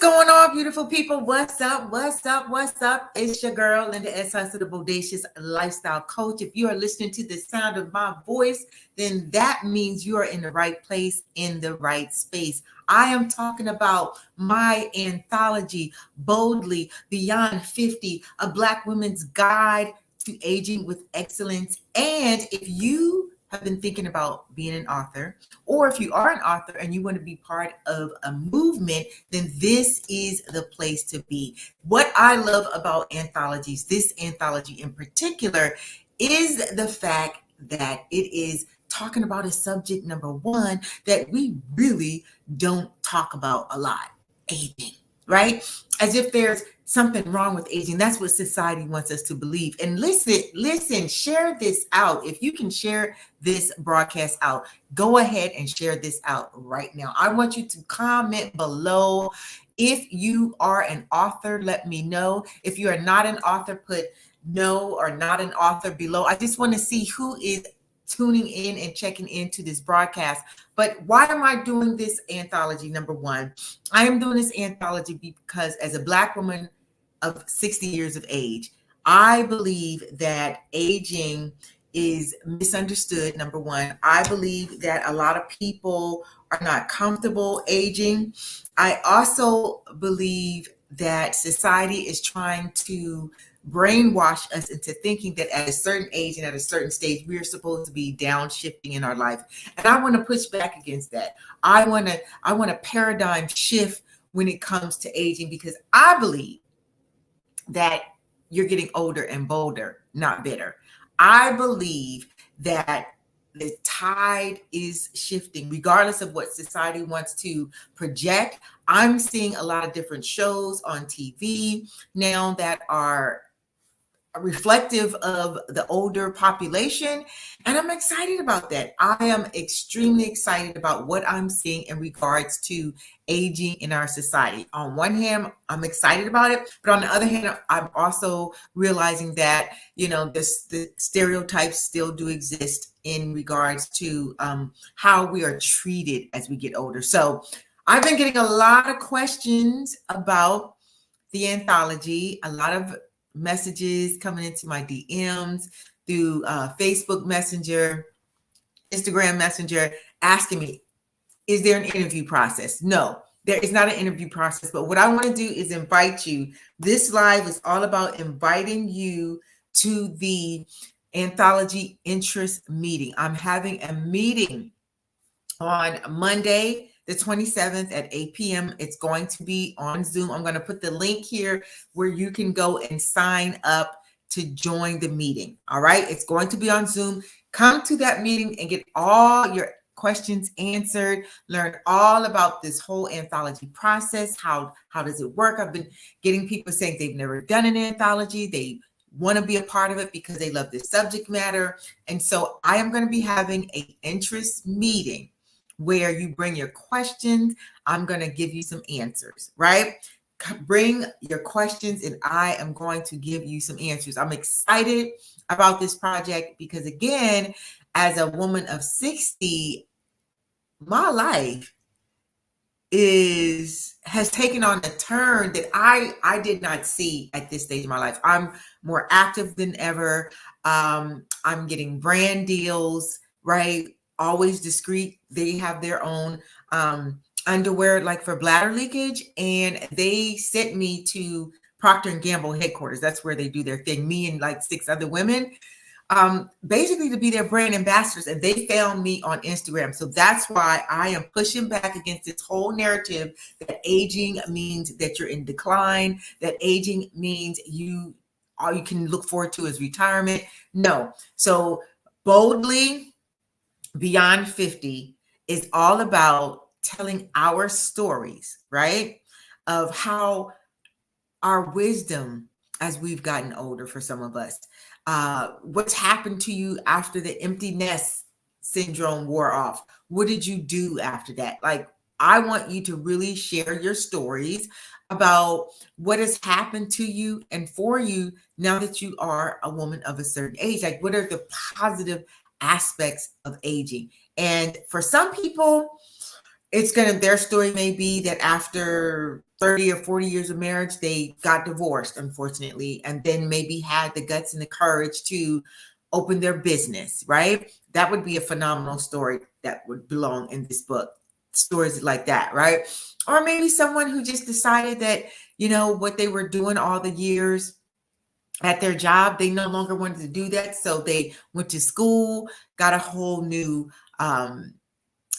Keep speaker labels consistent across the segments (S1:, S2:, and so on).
S1: Going on, beautiful people? What's up? What's up? What's up? It's your girl, Linda S. Hudson, the Bodacious Lifestyle Coach. If you are listening to the sound of my voice, then that means you are in the right place, in the right space. I am talking about my anthology, Boldly Beyond 50, a Black woman's guide to aging with excellence. And if you have been thinking about being an author, or if you are an author and you want to be part of a movement, then this is the place to be. What I love about anthologies, this anthology in particular, is the fact that it is talking about a subject, number one, that we really don't talk about a lot: aging, right? As if there's something wrong with aging. That's what society wants us to believe. And listen, share this out. If you can share this broadcast out, go ahead and share this out right now. I want you to comment below. If you are an author, let me know. If you are not an author, put no or not an author below. I just want to see who is tuning in and checking into this broadcast. But why am I doing this anthology? Number one, I am doing this anthology because as a Black woman of 60 years of age, I believe that aging is misunderstood. Number one, I believe that a lot of people are not comfortable aging. I also believe that society is trying to brainwash us into thinking that at a certain age and at a certain stage, we're supposed to be downshifting in our life. And I want to push back against that. I want a paradigm shift when it comes to aging, because I believe that you're getting older and bolder, not bitter. I believe that the tide is shifting, regardless of what society wants to project. I'm seeing a lot of different shows on TV now that are reflective of the older population, and I'm excited about that. I am extremely excited about what I'm seeing in regards to aging in our society. On one hand, I'm excited about it, but on the other hand, I'm also realizing that the stereotypes still do exist in regards to how we are treated as we get older. So I've been getting a lot of questions about the anthology, a lot of messages coming into my DMs through Facebook Messenger, Instagram Messenger, asking me, is there an interview process? No, there is not an interview process. But what I want to do is invite you. This live is all about inviting you to the anthology interest meeting. I'm having a meeting on Monday, the 27th at 8 p.m. It's going to be on Zoom. I'm going to put the link here where you can go and sign up to join the meeting. All right. It's going to be on Zoom. Come to that meeting and get all your questions answered. Learn all about this whole anthology process. How does it work? I've been getting people saying they've never done an anthology. They want to be a part of it because they love this subject matter. And so I am going to be having an interest meeting where you bring your questions. I'm going to give you some answers, right? Bring your questions and I am going to give you some answers. I'm excited about this project because, again, as a woman of 60, my life has taken on a turn that I did not see at this stage of my life. I'm more active than ever. I'm getting brand deals, right? Always discreet. They have their own underwear, like for bladder leakage, and they sent me to Procter and Gamble headquarters. That's where they do their thing. Me and like 6 other women, basically to be their brand ambassadors, and they found me on Instagram. So that's why I am pushing back against this whole narrative that aging means that you're in decline, that aging means all you can look forward to is retirement. No. So Boldly Beyond 50 is all about telling our stories, right? Of how our wisdom as we've gotten older, for some of us, what's happened to you after the empty nest syndrome wore off. What did you do after that? Like, I want you to really share your stories about what has happened to you and for you now that you are a woman of a certain age. Like, what are the positive aspects of aging? And for some people, their story may be that after 30 or 40 years of marriage, they got divorced, unfortunately, and then maybe had the guts and the courage to open their business, right? That would be a phenomenal story that would belong in this book. Stories like that, right? Or maybe someone who just decided that, what they were doing all the years at their job, they no longer wanted to do that. So they went to school, got a whole new,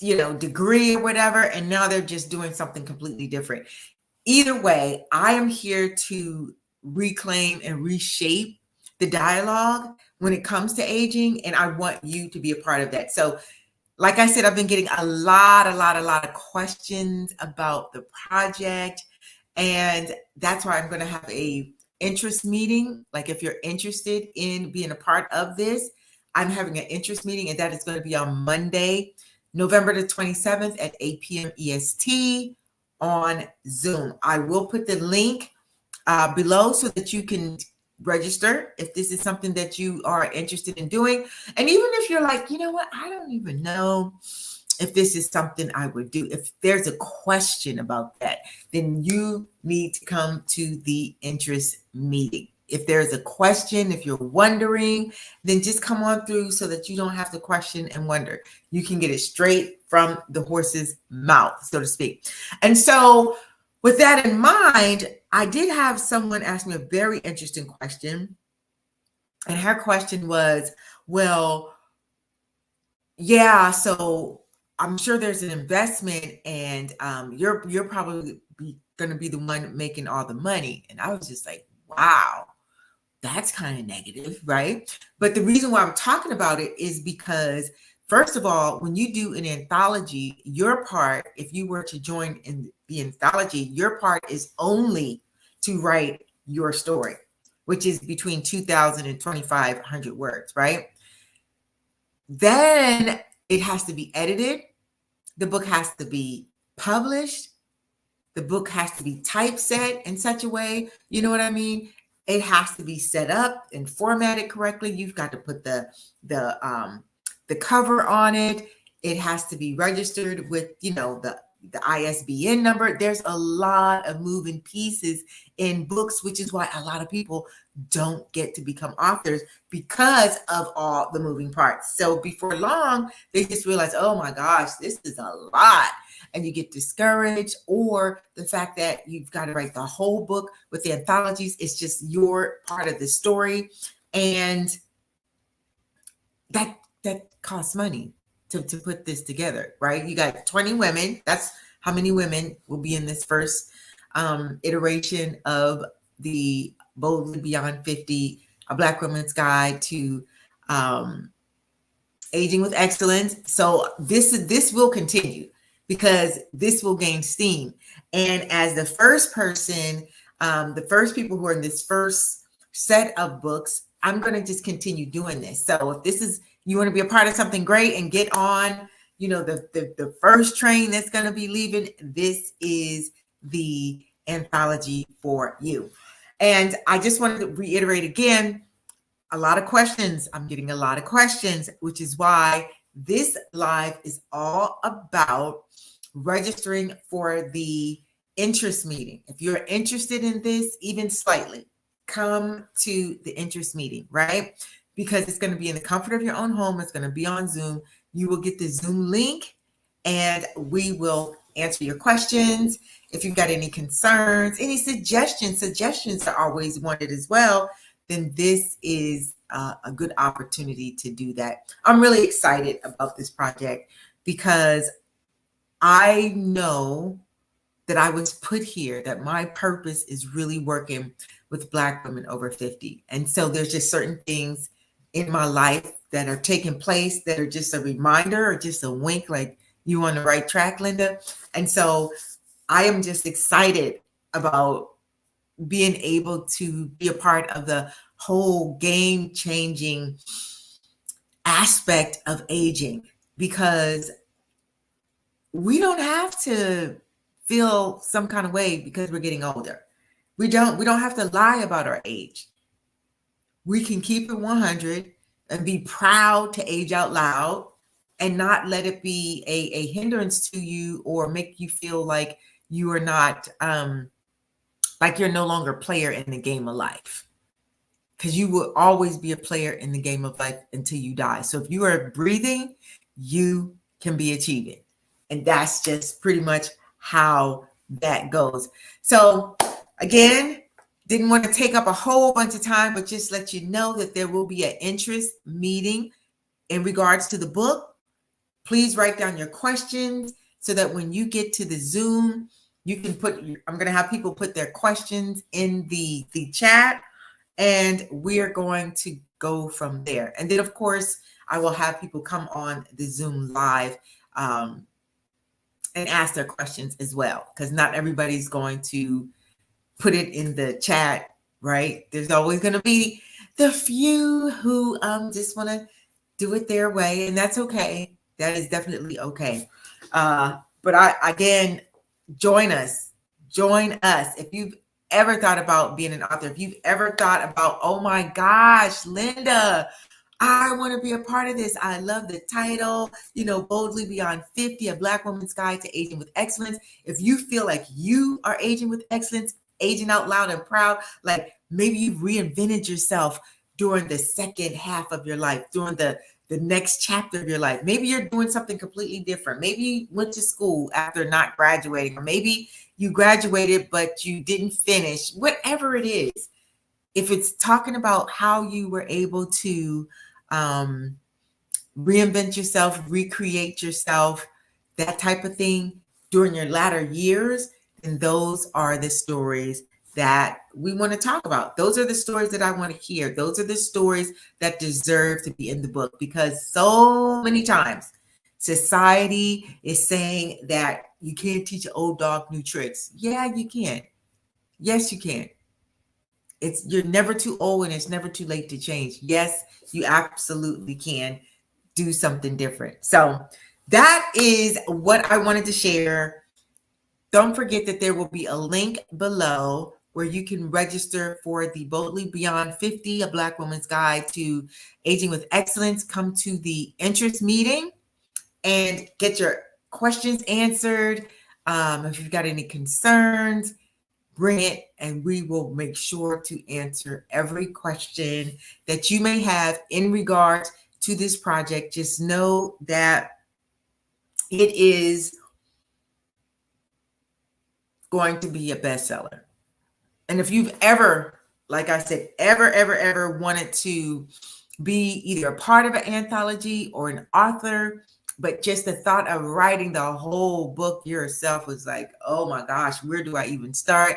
S1: degree or whatever, and now they're just doing something completely different. Either way, I am here to reclaim and reshape the dialogue when it comes to aging, and I want you to be a part of that. So, like I said, I've been getting a lot of questions about the project, and that's why I'm going to have a interest meeting. Like, if you're interested in being a part of this, I'm having an interest meeting, and that is going to be on Monday, November the 27th at 8 p.m. EST on Zoom. I will put the link below so that you can register if this is something that you are interested in doing. And even if you're like, you know what, I don't even know if this is something I would do. If there's a question about that, then you need to come to the interest meeting. If there's a question, if you're wondering, then just come on through so that you don't have to question and wonder. You can get it straight from the horse's mouth, so to speak. And so with that in mind, I did have someone ask me a very interesting question. And her question was, well, yeah, so I'm sure there's an investment, and you're probably going to be the one making all the money. And I was just like, wow, that's kind of negative, right? But the reason why I'm talking about it is because, first of all, when you do an anthology, your part, if you were to join in the anthology, your part is only to write your story, which is between 2,000 and 2,500 words, right? Then it has to be edited. The book has to be published. The book has to be typeset in such a way, you know what I mean? It has to be set up and formatted correctly. You've got to put the cover on it. It has to be registered with, the ISBN number. There's a lot of moving pieces in books, which is why a lot of people don't get to become authors, because of all the moving parts. So before long, they just realize, oh my gosh, this is a lot. And you get discouraged, or the fact that you've got to write the whole book. With the anthologies, it's just your part of the story. And that costs money to put this together, right? You got 20 women. That's how many women will be in this first iteration of the Boldly Beyond 50, a Black Woman's Guide to Aging with Excellence. So this will continue, because this will gain steam. And as the first person, the first people who are in this first set of books, I'm going to just continue doing this. So if this is, you want to be a part of something great and get on, the first train that's going to be leaving, this is the anthology for you. And I just wanted to reiterate again, a lot of questions. I'm getting a lot of questions, which is why this live is all about registering for the interest meeting. If you're interested in this, even slightly, come to the interest meeting, right? Because it's going to be in the comfort of your own home. It's going to be on Zoom. You will get the Zoom link, and we will answer your questions. If you've got any concerns, any suggestions are always wanted as well, then this is a good opportunity to do that. I'm really excited about this project, because I know that I was put here, that my purpose is really working with Black women over 50. And so there's just certain things in my life that are taking place that are just a reminder, or just a wink, like, you on the right track, Linda. And so I am just excited about being able to be a part of the whole game-changing aspect of aging, because we don't have to feel some kind of way because we're getting older. We don't have to lie about our age. We can keep it 100 and be proud to age out loud, and not let it be a hindrance to you or make you feel like you are not, like you're no longer a player in the game of life. Because you will always be a player in the game of life until you die. So if you are breathing, you can be achieving. And that's just pretty much how that goes. So again, didn't want to take up a whole bunch of time, but just let you know that there will be an interest meeting in regards to the book. Please write down your questions so that when you get to the Zoom, you can I'm going to have people put their questions in the chat, and we're going to go from there. And then, of course, I will have people come on the Zoom live and ask their questions as well, because not everybody's going to put it in the chat, right? There's always going to be the few who just want to do it their way, and that's okay. That is definitely okay. But again, join us. If you've ever thought about being an author, if you've ever thought about, oh my gosh, Linda, I want to be a part of this. I love the title, Boldly Beyond 50, A Black Woman's Guide to Aging with Excellence. If you feel like you are aging with excellence, aging out loud and proud, like maybe you've reinvented yourself during the second half of your life, during the next chapter of your life. Maybe you're doing something completely different. Maybe you went to school after not graduating, or maybe you graduated, but you didn't finish, whatever it is. If it's talking about how you were able to reinvent yourself, recreate yourself, that type of thing during your latter years, then those are the stories that we want to talk about. Those are the stories that I want to hear. Those are the stories that deserve to be in the book, because so many times society is saying that you can't teach an old dog new tricks. Yeah, you can. Yes, you can. You're never too old and it's never too late to change. Yes, you absolutely can do something different. So that is what I wanted to share. Don't forget that there will be a link below where you can register for the Boldly Beyond 50, A Black Woman's Guide to Aging with Excellence. Come to the interest meeting and get your questions answered. If you've got any concerns, bring it, and we will make sure to answer every question that you may have in regards to this project. Just know that it is going to be a bestseller. And if you've ever, like I said, ever wanted to be either a part of an anthology or an author, but just the thought of writing the whole book yourself was like, oh my gosh, where do I even start?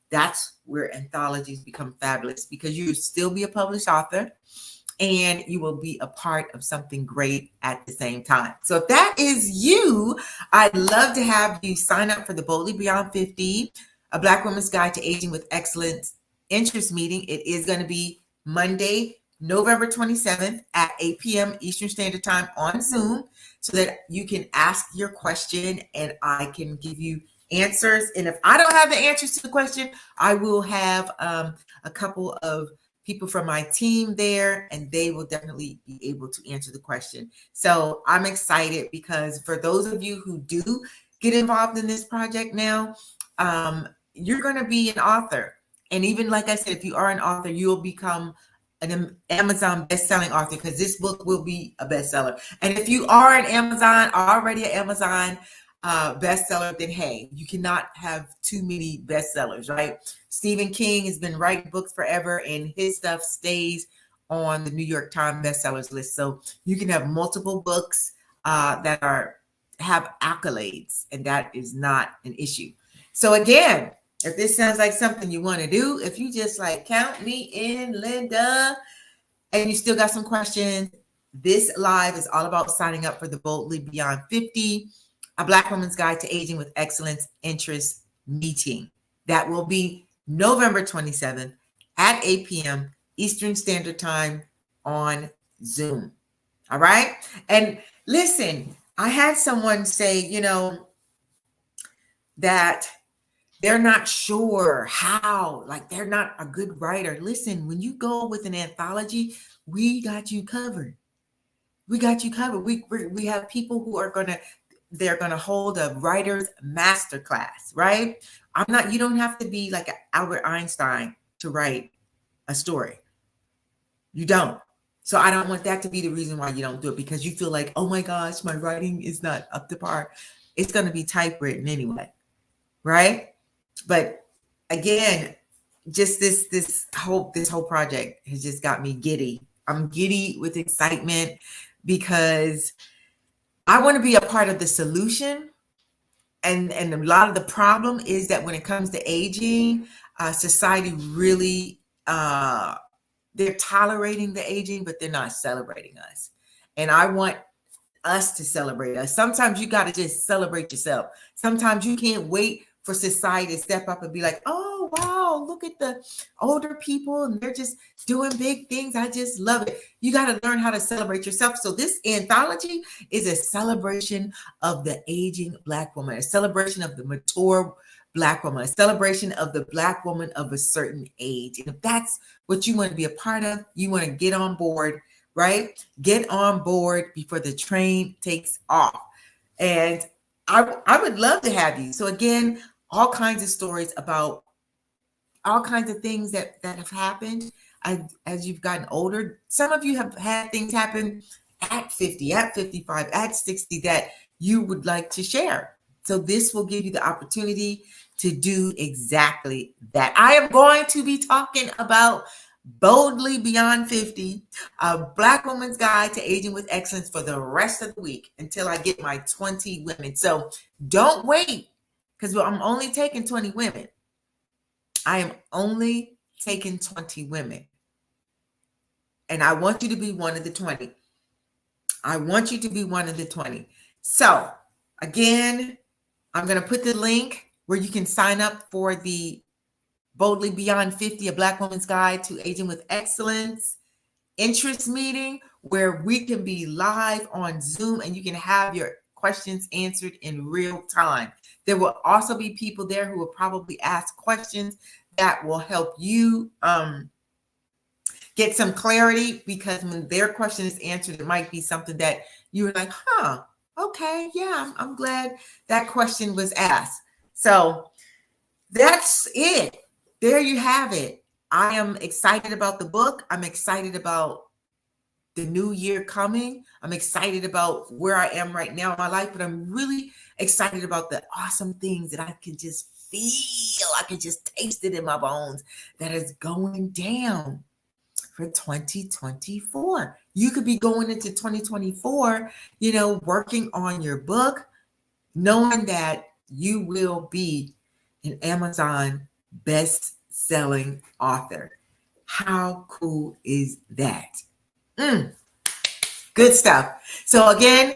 S1: That's where anthologies become fabulous, because you will still be a published author and you will be a part of something great at the same time. So if that is you, I'd love to have you sign up for the Boldly Beyond 50, A Black Woman's Guide to Aging with Excellence interest meeting. It is going to be Monday, November 27th at 8 p.m. Eastern Standard Time on Zoom, so that you can ask your question and I can give you answers. And if I don't have the answers to the question, I will have a couple of people from my team there, and they will definitely be able to answer the question. So I'm excited, because for those of you who do get involved in this project now, you're going to be an author. And even like I said, if you are an author, you'll become an Amazon best-selling author, because this book will be a bestseller. And if you are already an Amazon bestseller, then hey, you cannot have too many bestsellers, right? Stephen King has been writing books forever, and his stuff stays on the New York Times bestsellers list. So you can have multiple books that have accolades, and that is not an issue. So again, if this sounds like something you want to do, if you just like count me in, Linda, and you still got some questions, this live is all about signing up for the Boldly Beyond 50, A Black Woman's Guide to Aging with Excellence interest meeting. That will be November 27th at 8 p.m. Eastern Standard Time on Zoom. All right. And listen, I had someone say, that they're not sure how, like they're not a good writer. Listen, when you go with an anthology, we got you covered. We got you covered. We have people who are they're gonna hold a writer's master class, right? You don't have to be like Albert Einstein to write a story. You don't. So I don't want that to be the reason why you don't do it, because you feel like, oh my gosh, my writing is not up to par. It's going to be typewritten anyway, right? But again, just this whole project has just got me giddy. I'm giddy with excitement because I want to be a part of the solution. And a lot of the problem is that when it comes to aging, society really they're tolerating the aging, but they're not celebrating us. And I want us to celebrate us. Sometimes you got to just celebrate yourself. Sometimes you can't wait for society to step up and be like, oh, wow, look at the older people and they're just doing big things. I just love it. You got to learn how to celebrate yourself. So this anthology is a celebration of the aging Black woman, a celebration of the mature Black woman, a celebration of the Black woman of a certain age. And if that's what you want to be a part of, you want to get on board, right? Get on board before the train takes off. And I would love to have you. So again, all kinds of stories about all kinds of things that have happened as you've gotten older. Some of you have had things happen at 50, at 55, at 60 that you would like to share. So this will give you the opportunity to do exactly that. I am going to be talking about Boldly Beyond 50, a Black woman's guide to aging with excellence for the rest of the week until I get my 20 women. So don't wait, because I'm only taking 20 women. I am only taking 20 women. And I want you to be one of the 20. I want you to be one of the 20. So again, I'm going to put the link where you can sign up for the Boldly Beyond 50, a Black woman's guide to aging with excellence interest meeting, where we can be live on Zoom and you can have your questions answered in real time. There will also be people there who will probably ask questions that will help you get some clarity, because when their question is answered, it might be something that you were like, okay, yeah, I'm glad that question was asked. So that's it. There you have it. I am excited about the book. I'm excited about the new year coming. I'm excited about where I am right now in my life, but I'm really excited about the awesome things that I can just feel. I can just taste it in my bones that is going down for 2024. You could be going into 2024, working on your book, knowing that you will be an Amazon best-selling author. How cool is that? Good stuff. So again,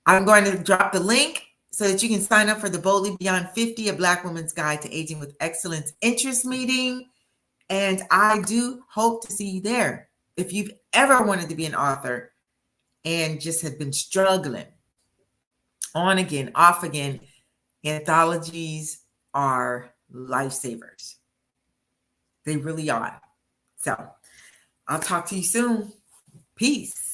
S1: I'm going to drop the link so that you can sign up for the Boldly Beyond 50, a Black woman's guide to aging with excellence interest meeting. And I do hope to see you there. If you've ever wanted to be an author and just have been struggling on again, off again, anthologies are lifesavers. They really are. So I'll talk to you soon. Peace.